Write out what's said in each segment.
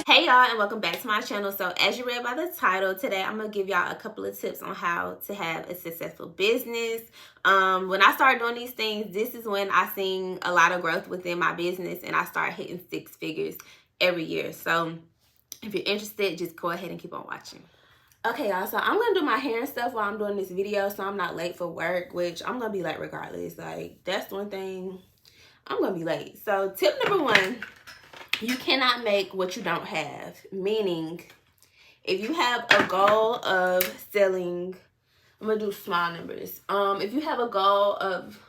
Hey y'all, and welcome back to my channel. So as you read by the title, today I'm gonna give y'all a couple of tips on how to have a successful business. When I started doing these things, this is when I seen a lot of growth within my business, and I start hitting 6 figures every year. So if you're interested, just go ahead and keep on watching. Okay, y'all, so I'm gonna do my hair and stuff while I'm doing this video, so I'm not late for work, which I'm gonna be late regardless. Like, that's one thing, I'm gonna be late. So tip number 1, you cannot make what you don't have. Meaning, if you have a goal of selling, I'm gonna do small numbers. If you have a goal of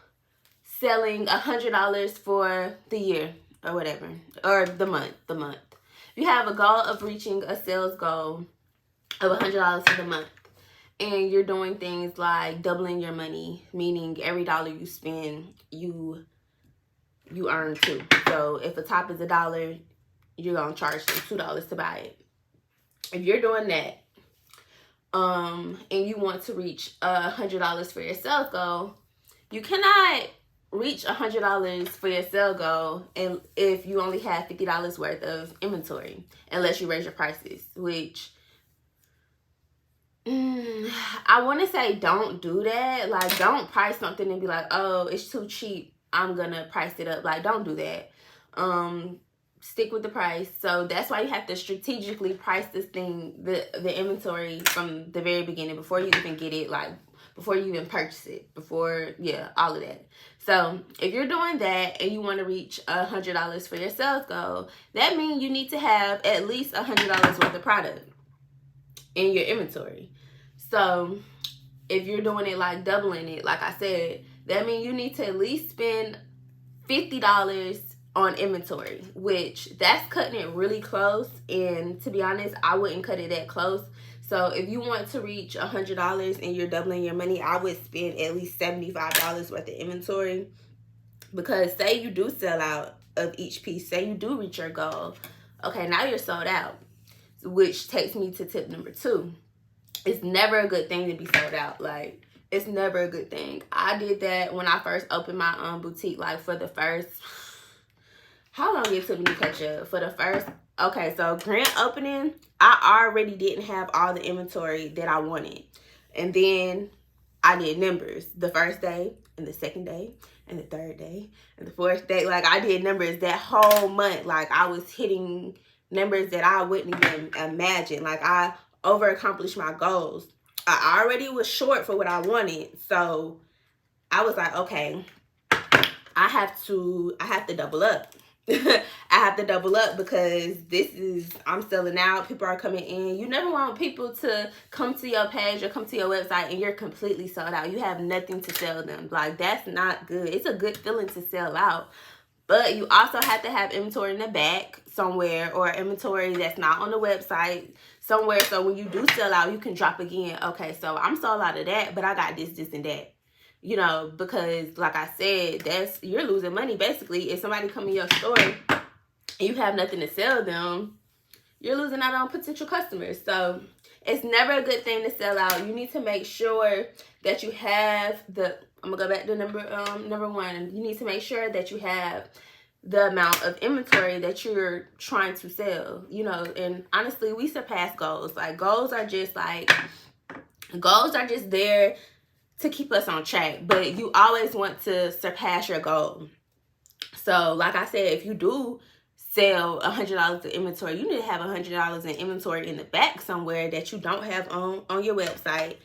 selling $100 for the year or whatever, or the month. You have a goal of reaching a sales goal of $100 for the month, and you're doing things like doubling your money, meaning every dollar you spend, you earn 2. So if a top is $1, you're gonna charge them $2 to buy it. If you're doing that, and you want to reach $100 for your sales goal, you cannot reach $100 for your sales goal and if you only have $50 worth of inventory, unless you raise your prices, which I want to say don't do that. Like, don't price something and be like, oh, it's too cheap, I'm gonna price it up. Like, don't do that. Stick with the price. So that's why you have to strategically price this thing, the inventory, from the very beginning, before you even get it, like before you even purchase it, before, yeah, all of that. So if you're doing that and you want to reach $100 for your sales goal, that means you need to have at least $100 worth of product in your inventory. So if you're doing it like doubling it, like I said, that means you need to at least spend $50 on inventory, which that's cutting it really close. And to be honest, I wouldn't cut it that close. So if you want to reach $100 and you're doubling your money, I would spend at least $75 worth of inventory. Because say you do sell out of each piece, say you do reach your goal, okay, now you're sold out, which takes me to tip number 2. It's never a good thing to be sold out. Like, it's never a good thing. I did that when I first opened my boutique. Like, for the first, how long it took me to catch up? For the first, okay, so grand opening, I already didn't have all the inventory that I wanted. And then I did numbers the first day and the second day and the third day and the fourth day. Like, I did numbers that whole month. Like, I was hitting numbers that I wouldn't even imagine. Like, I over accomplished my goals. I already was short for what I wanted. So I was like, okay, I have to double up. I have to double up because I'm selling out. People are coming in. You never want people to come to your page or come to your website and you're completely sold out. You have nothing to sell them. Like, that's not good. It's a good feeling to sell out, but you also have to have inventory in the back somewhere, or inventory that's not on the website somewhere. So when you do sell out, you can drop again. Okay, so I'm sold out of that, but I got this, and that. You know, because like I said, you're losing money basically. If somebody come in your store and you have nothing to sell them, you're losing out on potential customers. So it's never a good thing to sell out. You need to make sure that you have I'm gonna go back to number 1. You need to make sure that you have the amount of inventory that you're trying to sell. You know, and honestly, we surpass goals. Like, goals are just there to keep us on track, but you always want to surpass your goal. So like I said, if you do sell $100 of inventory, you need to have $100 in inventory in the back somewhere that you don't have on your website,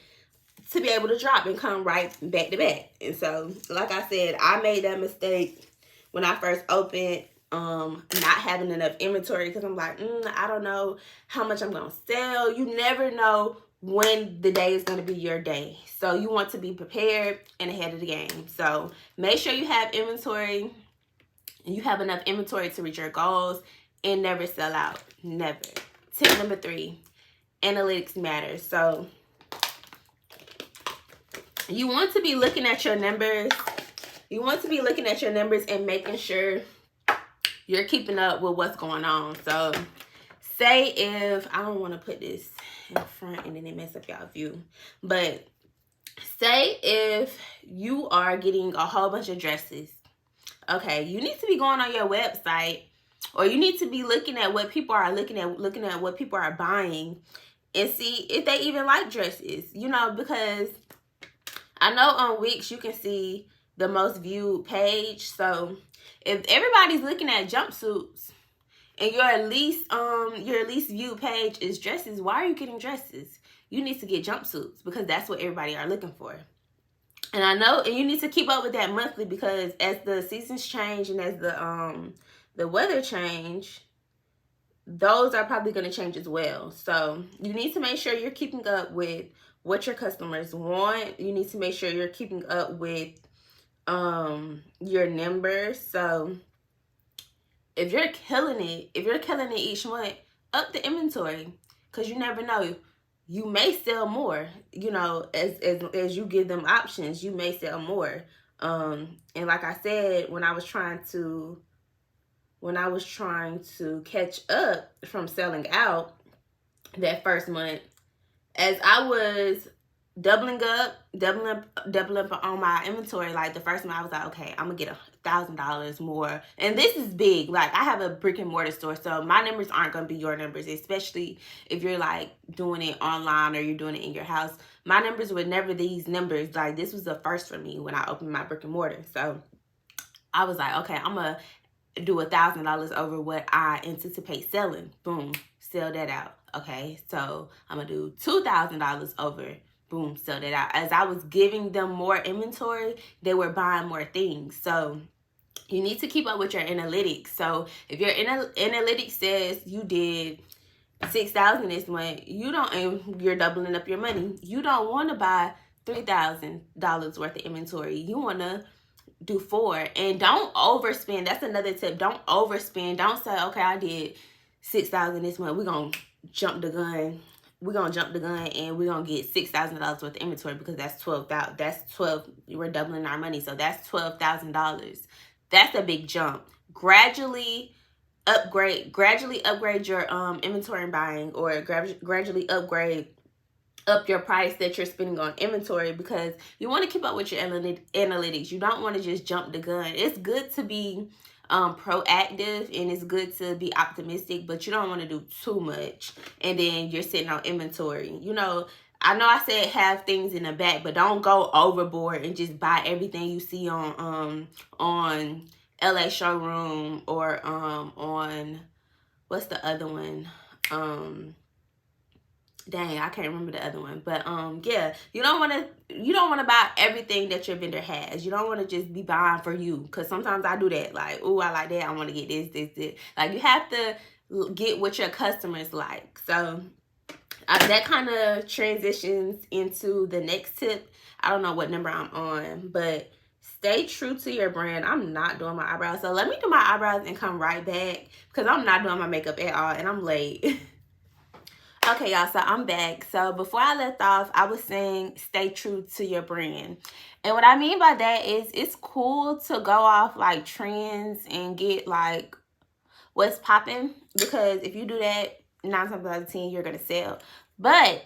to be able to drop and come right back to back. And so, like I said, I made that mistake when I first opened, not having enough inventory, because I'm like, I don't know how much I'm gonna sell. You never know when the day is going to be your day. So you want to be prepared and ahead of the game. So make sure you have inventory, and you have enough inventory to reach your goals, and never sell out. Never. Tip number 3, analytics matters. So you want to be looking at your numbers. You want to be looking at your numbers and making sure you're keeping up with what's going on. So say if, I don't want to put this in front and then it mess up y'all view, but say if you are getting a whole bunch of dresses, okay, you need to be going on your website or you need to be looking at what people are looking at what people are buying, and see if they even like dresses, you know, because I know on Wix you can see the most viewed page. So if everybody's looking at jumpsuits and your least viewed page is dresses, why are you getting dresses? You need to get jumpsuits because that's what everybody are looking for. And I know, and you need to keep up with that monthly, because as the seasons change and as the weather change, those are probably going to change as well. So you need to make sure you're keeping up with what your customers want. You need to make sure you're keeping up with your numbers. So if you're killing it each month, up the inventory, because you never know. You may sell more, you know, as you give them options, you may sell more. And like I said, when I was trying to catch up from selling out that first month, as I was doubling up on my inventory, like the first month I was like, okay, I'm gonna get $1,000 more. And this is big. Like, I have a brick and mortar store, so my numbers aren't gonna be your numbers, especially if you're like doing it online or you're doing it in your house. My numbers were never these numbers. Like, this was the first for me when I opened my brick and mortar. So I was like, okay, I'm gonna do $1,000 over what I anticipate selling. Boom, sell that out. Okay, so I'm gonna do $2,000 over. Boom, sell that out. As I was giving them more inventory, they were buying more things. So you need to keep up with your analytics. So if your analytics says you did $6,000 this month, and you're doubling up your money, you don't want to buy $3,000 worth of inventory. You want to do $4,000. And don't overspend. That's another tip. Don't overspend. Don't say, okay, I did $6,000 this month. We're going to jump the gun. We're going to jump the gun and we're going to get $6,000 worth of inventory, because that's $12,000. That's 12. We're doubling our money. So that's $12,000. That's a big jump. Gradually upgrade your inventory and buying, or gradually up your price that you're spending on inventory, because you want to keep up with your analytics. You don't want to just jump the gun. It's good to be proactive, and it's good to be optimistic, but you don't want to do too much and then you're sitting on inventory. You know I said have things in the back, but don't go overboard and just buy everything you see on LA Showroom, or on, what's the other one? Dang, I can't remember the other one. But yeah, you don't want to buy everything that your vendor has. You don't want to just be buying for you, because sometimes I do that. Like, oh, I like that, I want to get this. Like, you have to get what your customers like. So that kind of transitions into the next tip. I don't know what number I'm on, but stay true to your brand. I'm not doing my eyebrows, so let me do my eyebrows and come right back, because I'm not doing my makeup at all and I'm late. Okay, y'all, so I'm back. So before I left off, I was saying stay true to your brand. And what I mean by that is, it's cool to go off like trends and get like what's popping, because if you do that, 9 times out of 10 you're gonna sell. But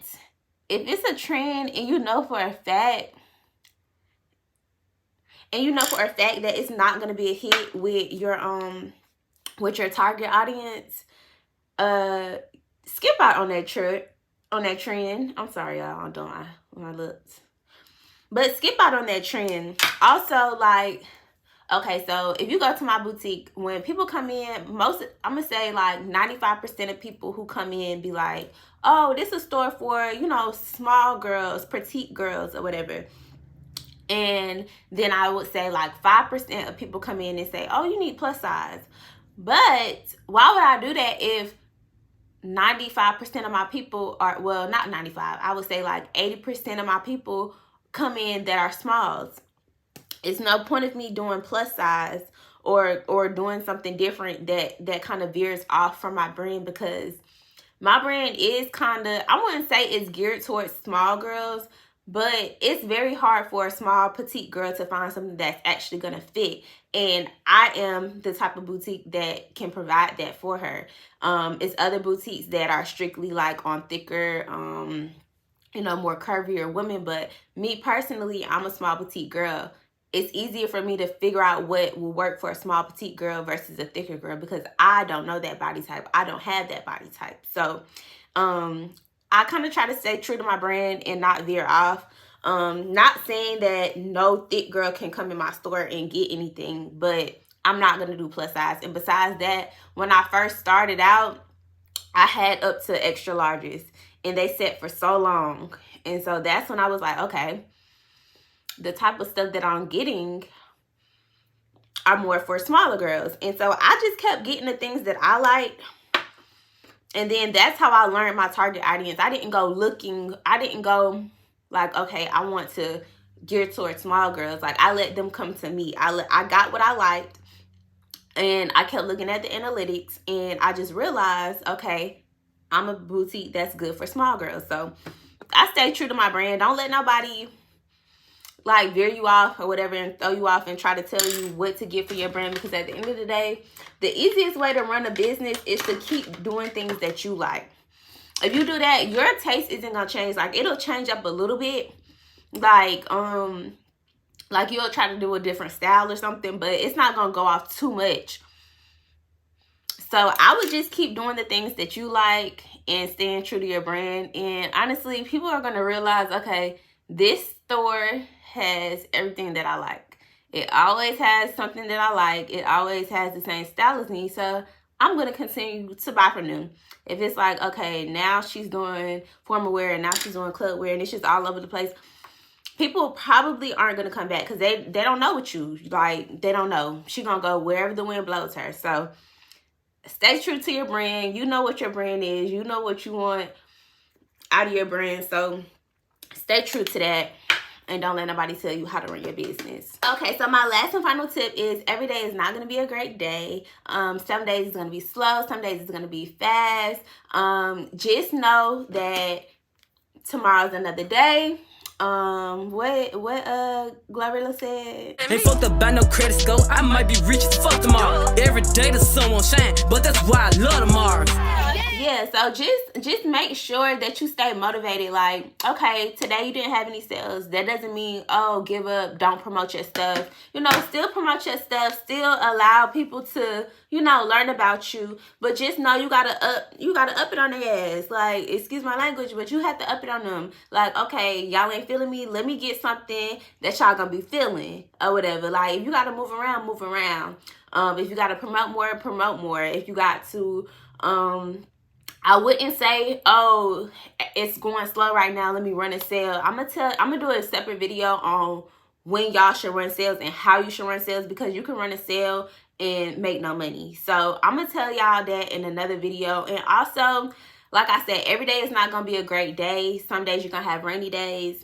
if it's a trend and you know for a fact that it's not gonna be a hit with your target audience, skip out on that trend. I'm sorry, y'all, I'm doing my lips. But skip out on that trend. Also, like, okay, so if you go to my boutique, when people come in, I'm gonna say like 95% of people who come in be like, oh, this is a store for, you know, small girls, petite girls, or whatever. And then I would say like 5% of people come in and say, oh, you need plus size. But why would I do that if 95% of my people are, well, not 95, I would say like 80% of my people come in that are smalls? It's no point of me doing plus size or doing something different that kind of veers off from my brand, because my brand is kind of, I wouldn't say it's geared towards small girls, but it's very hard for a small petite girl to find something that's actually going to fit. And I am the type of boutique that can provide that for her. It's other boutiques that are strictly like on thicker, you know, more curvier women. But me personally, I'm a small petite girl. it's easier for me to figure out what will work for a small petite girl versus a thicker girl, because I don't know that body type. I don't have that body type. So I kind of try to stay true to my brand and not veer off. Not saying that no thick girl can come in my store and get anything, but I'm not going to do plus size. And besides that, when I first started out, I had up to extra larges, and they set for so long. And so that's when I was like, okay, the type of stuff that I'm getting are more for smaller girls. And so I just kept getting the things that I liked. And then that's how I learned my target audience. I didn't go looking, I didn't go like, okay, I want to gear towards small girls. Like, I let them come to me. I got what I liked, and I kept looking at the analytics, and I just realized, okay, I'm a boutique that's good for small girls. So I stay true to my brand. Don't let nobody like veer you off or whatever and throw you off and try to tell you what to get for your brand, because at the end of the day, the easiest way to run a business is to keep doing things that you like. If you do that, your taste isn't gonna change. Like, it'll change up a little bit, like you'll try to do a different style or something, but it's not gonna go off too much. So I would just keep doing the things that you like and staying true to your brand. And honestly, people are gonna realize, okay, this store has everything that I like. It always has something that I like. It always has the same style as me. So I'm going to continue to buy from them. If it's like, okay, now she's doing formal wear and now she's doing club wear and it's just all over the place, people probably aren't going to come back, because they don't know what you like. They don't know. She's going to go wherever the wind blows her. So stay true to your brand. You know what your brand is. You know what you want out of your brand. So stay true to that, and don't let nobody tell you how to run your business. Okay, so my last and final tip is every day is not going to be a great day. Some days it's going to be slow. Some days it's going to be fast. Just know that tomorrow's another day. What Glorilla said? Ain't fucked up by no credit score. I might be rich as fuck tomorrow. Every day the sun won't shine, but that's why I love tomorrow. Yeah, so just make sure that you stay motivated. Like, okay, today you didn't have any sales. That doesn't mean, oh, give up, don't promote your stuff. You know, still promote your stuff, still allow people to, you know, learn about you. But just know you gotta up it on their ass. Like, excuse my language, but you have to up it on them. Like, okay, y'all ain't feeling me, let me get something that y'all gonna be feeling or whatever. Like, if you gotta move around, move around. If you gotta promote more, promote more. If you got to I wouldn't say, oh, it's going slow right now, let me run a sale. I'm gonna do a separate video on when y'all should run sales and how you should run sales, because you can run a sale and make no money. So I'm gonna tell y'all that in another video. And also, like I said, every day is not gonna be a great day. Some days you're gonna have rainy days.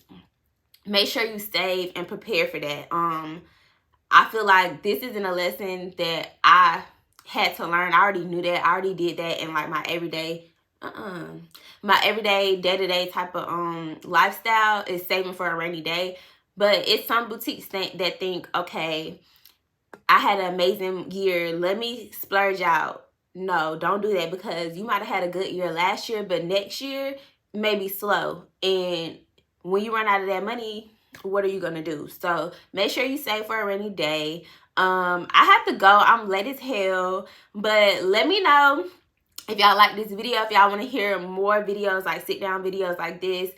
Make sure you save and prepare for that. I feel like this isn't a lesson that I had to learn. I already knew that. I already did that in like my everyday day-to-day type of lifestyle is saving for a rainy day. But it's some boutiques that think, okay, I had an amazing year, let me splurge out. No, don't do that, because you might have had a good year last year, but next year may be slow. And when you run out of that money, what are you gonna do? So make sure you save for a rainy day. I have to go. I'm late as hell, but let me know if y'all like this video, if y'all want to hear more videos, like sit down videos like this,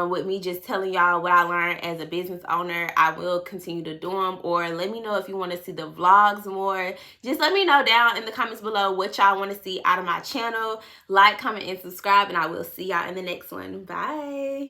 with me just telling y'all what I learned as a business owner. I will continue to do them. Or let me know if you want to see the vlogs more. Just let me know down in the comments below what y'all want to see out of my channel. Like, comment, and subscribe, and I will see y'all in the next one. Bye.